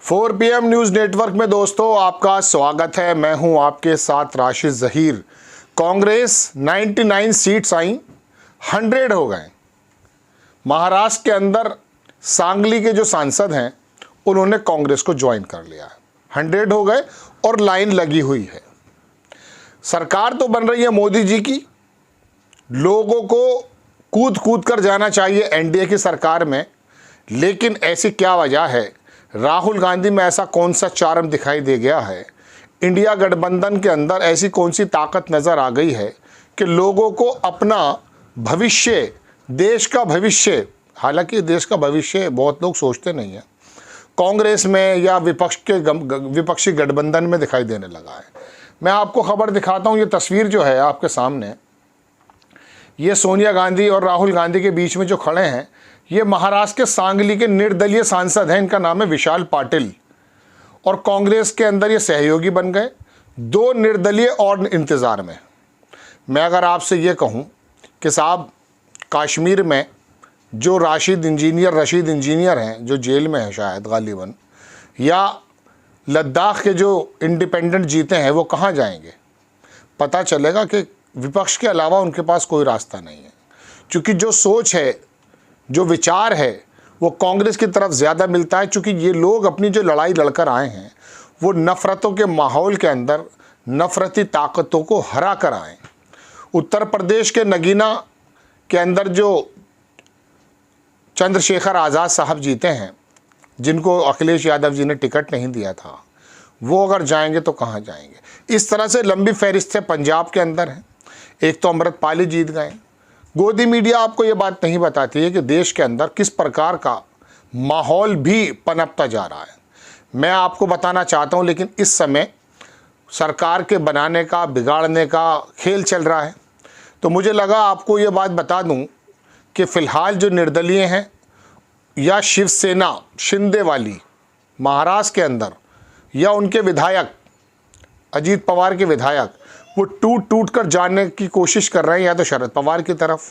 4 PM news network में दोस्तों आपका स्वागत है। मैं हूं आपके साथ राशिद ज़हीर। कांग्रेस 99 सीट्स आई, 100 हो गए। महाराष्ट्र के अंदर सांगली के जो सांसद हैं उन्होंने कांग्रेस को ज्वाइन कर लिया है। 100 हो गए और लाइन लगी हुई है। सरकार तो बन रही है मोदी जी की। लोगों को कूद कूद कर जाना चाहिए एनडीए की सरकार में, लेकिन ऐसी क्या वजह है? राहुल गांधी में ऐसा कौन सा चार्म दिखाई दे गया है? इंडिया गठबंधन के अंदर ऐसी कौन सी ताकत नज़र आ गई है कि लोगों को अपना भविष्य, देश का भविष्य, हालांकि देश का भविष्य बहुत लोग सोचते नहीं हैं, कांग्रेस में या विपक्षी गठबंधन में दिखाई देने लगा है। मैं आपको खबर दिखाता हूँ। ये तस्वीर जो है आपके सामने, ये सोनिया गांधी और राहुल गांधी के बीच में जो खड़े हैं, ये महाराष्ट्र के सांगली के निर्दलीय सांसद हैं। इनका नाम है विशाल पाटिल और कांग्रेस के अंदर ये सहयोगी बन गए। 2 निर्दलीय और इंतज़ार में। मैं अगर आपसे ये कहूँ कि साहब, कश्मीर में जो रशीद इंजीनियर हैं जो जेल में है शायद गालिबन, या लद्दाख के जो इंडिपेंडेंट जीते हैं वो कहाँ जाएंगे? पता चलेगा कि विपक्ष के अलावा उनके पास कोई रास्ता नहीं है, क्योंकि जो सोच है, जो विचार है, वो कांग्रेस की तरफ ज़्यादा मिलता है। क्योंकि ये लोग अपनी जो लड़ाई लड़कर आए हैं वो नफ़रतों के माहौल के अंदर नफ़रती ताकतों को हरा कर आए। उत्तर प्रदेश के नगीना के अंदर जो चंद्रशेखर आज़ाद साहब जीते हैं, जिनको अखिलेश यादव जी ने टिकट नहीं दिया था, वो अगर जाएंगे तो कहाँ जाएंगे? इस तरह से लंबी फहरिस्त पंजाब के अंदर है। एक तो अमृतपाली जीत गए। गोदी मीडिया आपको ये बात नहीं बताती है कि देश के अंदर किस प्रकार का माहौल भी पनपता जा रहा है। मैं आपको बताना चाहता हूँ, लेकिन इस समय सरकार के बनाने का, बिगाड़ने का खेल चल रहा है। तो मुझे लगा आपको ये बात बता दूँ कि फ़िलहाल जो निर्दलीय हैं या शिवसेना शिंदे वाली महाराष्ट्र के अंदर, या उनके विधायक अजीत पवार के विधायक, वो टूट कर जाने की कोशिश कर रहे हैं, या तो शरद पवार की तरफ,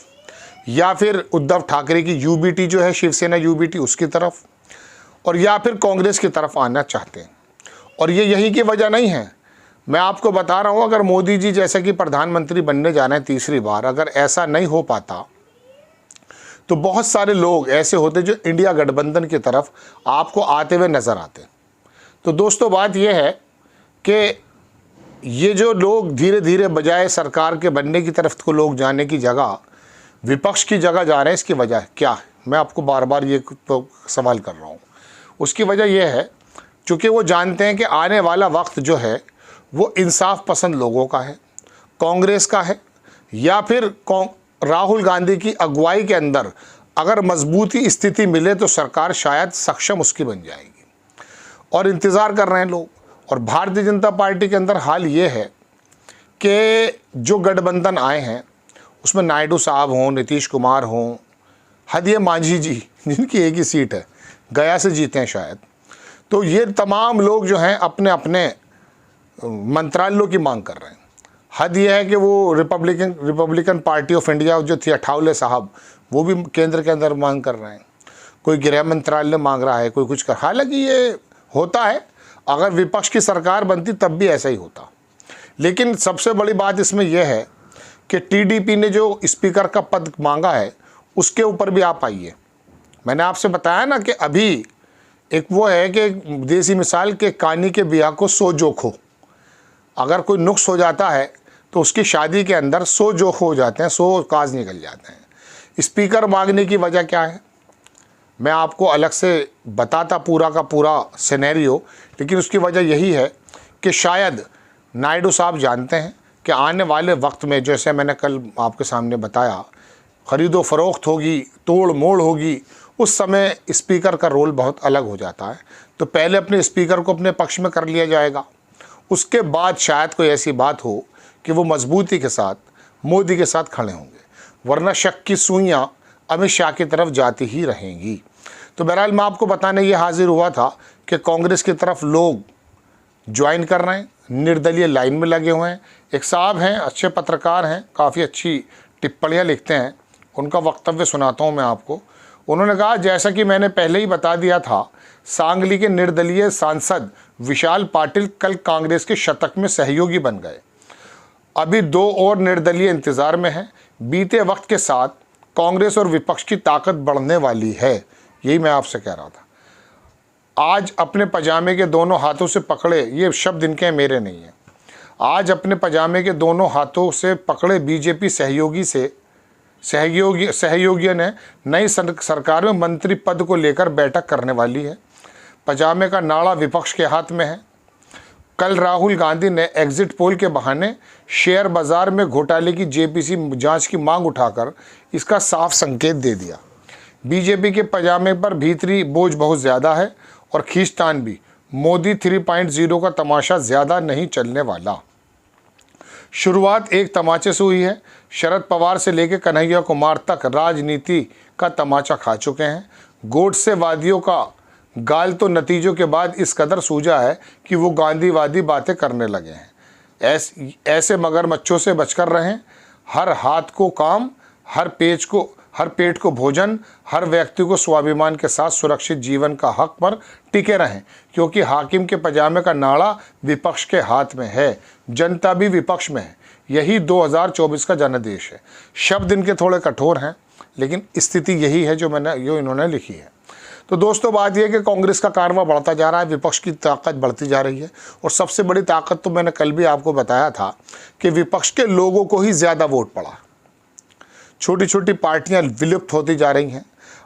या फिर उद्धव ठाकरे की यूबीटी जो है शिवसेना यूबीटी उसकी तरफ, और या फिर कांग्रेस की तरफ आना चाहते हैं। और ये यही की वजह नहीं है। मैं आपको बता रहा हूँ, अगर मोदी जी जैसे कि प्रधानमंत्री बनने जाना है तीसरी बार, अगर ऐसा नहीं हो पाता तो बहुत सारे लोग ऐसे होते जो इंडिया गठबंधन की तरफ आपको आते हुए नज़र आते। तो दोस्तों, बात यह है कि ये जो लोग धीरे धीरे बजाय सरकार के बनने की तरफ को लोग जाने की जगह विपक्ष की जगह जा रहे हैं, इसकी वजह क्या है? मैं आपको बार बार ये तो सवाल कर रहा हूँ। उसकी वजह यह है क्योंकि वो जानते हैं कि आने वाला वक्त जो है वो इंसाफ पसंद लोगों का है, कांग्रेस का है, या फिर राहुल गांधी की अगुवाई के अंदर अगर मजबूती स्थिति मिले तो सरकार शायद सक्षम उसकी बन जाएगी। और इंतज़ार कर रहे हैं लोग। और भारतीय जनता पार्टी के अंदर हाल ये है कि जो गठबंधन आए हैं उसमें नायडू साहब हों, नीतीश कुमार हों, हदिया मांझी जी जिनकी एक ही सीट है, गया से जीते हैं शायद, तो ये तमाम लोग जो हैं अपने अपने मंत्रालयों की मांग कर रहे हैं। हद ये है कि वो रिपब्लिकन पार्टी ऑफ इंडिया जो थी अठावले साहब, वो भी केंद्र के अंदर मांग कर रहे हैं। कोई गृह मंत्रालय मांग रहा है, कोई कुछ कर। हालांकि ये होता है, अगर विपक्ष की सरकार बनती तब भी ऐसा ही होता। लेकिन सबसे बड़ी बात इसमें यह है कि टीडीपी ने जो स्पीकर का पद मांगा है उसके ऊपर भी आप आइए। मैंने आपसे बताया ना कि अभी एक वो है कि देसी मिसाल के कानी के बिया को 100 जोख हो। अगर कोई नुक्स हो जाता है तो उसकी शादी के अंदर 100 जोख हो जाते हैं, 100 काज निकल जाते हैं। स्पीकर मांगने की वजह क्या है मैं आपको अलग से बताता पूरा का पूरा सिनेरियो, लेकिन उसकी वजह यही है कि शायद नायडू साहब जानते हैं कि आने वाले वक्त में, जैसे मैंने कल आपके सामने बताया, ख़रीदो फरोख्त होगी, तोड़ मोड़ होगी, उस समय स्पीकर का रोल बहुत अलग हो जाता है। तो पहले अपने स्पीकर को अपने पक्ष में कर लिया जाएगा, उसके बाद शायद कोई ऐसी बात हो कि वो मजबूती के साथ मोदी के साथ खड़े होंगे, वरना शक की सुइयाँ अमित शाह की तरफ जाती ही रहेंगी। तो बहरहाल मैं आपको बताने ये हाजिर हुआ था कि कांग्रेस की तरफ लोग ज्वाइन कर रहे हैं, निर्दलीय लाइन में लगे हुए हैं। एक साहब हैं, अच्छे पत्रकार हैं, काफ़ी अच्छी टिप्पणियाँ लिखते हैं, उनका वक्तव्य सुनाता हूँ मैं आपको। उन्होंने कहा, जैसा कि मैंने पहले ही बता दिया था, सांगली के निर्दलीय सांसद विशाल पाटिल कल कांग्रेस के शतक में सहयोगी बन गए। अभी 2 और निर्दलीय इंतजार में हैं। बीते वक्त के साथ कांग्रेस और विपक्ष की ताकत बढ़ने वाली है। यही मैं आपसे कह रहा था। आज अपने पजामे के दोनों हाथों से पकड़े, ये शब्द इनके मेरे नहीं है, आज अपने पजामे के दोनों हाथों से पकड़े बीजेपी सहयोगियों ने नई सरकार में मंत्री पद को लेकर बैठक करने वाली है। पजामे का नाड़ा विपक्ष के हाथ में है। कल राहुल गांधी ने एग्जिट पोल के बहाने शेयर बाजार में घोटाले की जेपीसी जांच की मांग उठाकर इसका साफ संकेत दे दिया। बीजेपी के पजामे पर भीतरी बोझ बहुत ज़्यादा है और खींचतान भी। मोदी 3.0 का तमाशा ज़्यादा नहीं चलने वाला। शुरुआत एक तमाचे से हुई है। शरद पवार से लेकर कन्हैया कुमार तक राजनीति का तमाचा खा चुके हैं। गोडसेवादियों का गाल तो नतीजों के बाद इस कदर सूझा है कि वो गांधीवादी बातें करने लगे हैं। ऐसे मगरमच्छों से बचकर रहें। हर हाथ को काम, हर पेट को भोजन, हर व्यक्ति को स्वाभिमान के साथ सुरक्षित जीवन का हक पर टिके रहें, क्योंकि हाकिम के पजामे का नाड़ा विपक्ष के हाथ में है, जनता भी विपक्ष में है। यही 2024 का जनादेश है। शब्द इनके थोड़े कठोर हैं, लेकिन स्थिति यही है जो इन्होंने लिखी है। तो दोस्तों, बात यह है कि कांग्रेस का कारवा बढ़ता जा रहा है, विपक्ष की ताकत बढ़ती जा रही है। और सबसे बड़ी ताकत तो मैंने कल भी आपको बताया था कि विपक्ष के लोगों को ही ज़्यादा वोट पड़ा। छोटी छोटी पार्टियां विलुप्त होती जा रही हैं।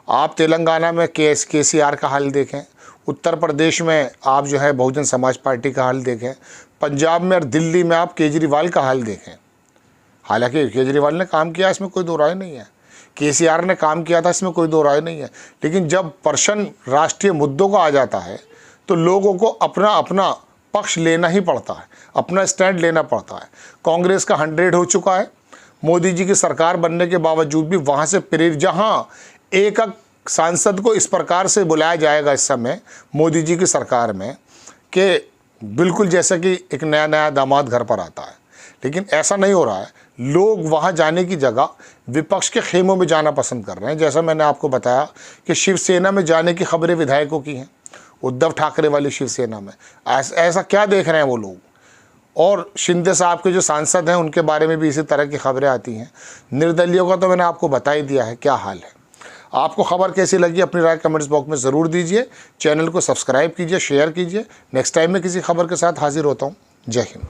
आप तेलंगाना में केसीआर का हाल देखें, उत्तर प्रदेश में आप जो है बहुजन समाज पार्टी का हाल देखें, पंजाब में और दिल्ली में आप केजरीवाल का हाल देखें। हालांकि केजरीवाल ने काम किया, इसमें कोई दो राय नहीं है, केसीआर ने काम किया था, इसमें कोई दो राय नहीं है। लेकिन जब प्रश्न राष्ट्रीय मुद्दों का आ जाता है तो लोगों को अपना अपना पक्ष लेना ही पड़ता है, अपना स्टैंड लेना पड़ता है। कांग्रेस का 100 हो चुका है। मोदी जी की सरकार बनने के बावजूद भी वहाँ से प्रेरित, जहाँ एक सांसद को इस प्रकार से बुलाया जाएगा इस समय मोदी जी की सरकार में कि बिल्कुल जैसा कि एक नया दामाद घर पर आता है, लेकिन ऐसा नहीं हो रहा है। लोग वहाँ जाने की जगह विपक्ष के खेमों में जाना पसंद कर रहे हैं। जैसा मैंने आपको बताया कि शिवसेना में जाने की खबरें विधायकों की हैं, उद्धव ठाकरे वाली शिवसेना में। ऐसा क्या देख रहे हैं वो लोग। और शिंदे साहब के जो सांसद हैं उनके बारे में भी इसी तरह की खबरें आती हैं। निर्दलियों का तो मैंने आपको बता ही दिया है क्या हाल है। आपको खबर कैसी लगी अपनी राय कमेंट्स बॉक्स में ज़रूर दीजिए। चैनल को सब्सक्राइब कीजिए, शेयर कीजिए। नेक्स्ट टाइम मैं किसी खबर के साथ हाजिर होता हूँ। जय हिंद।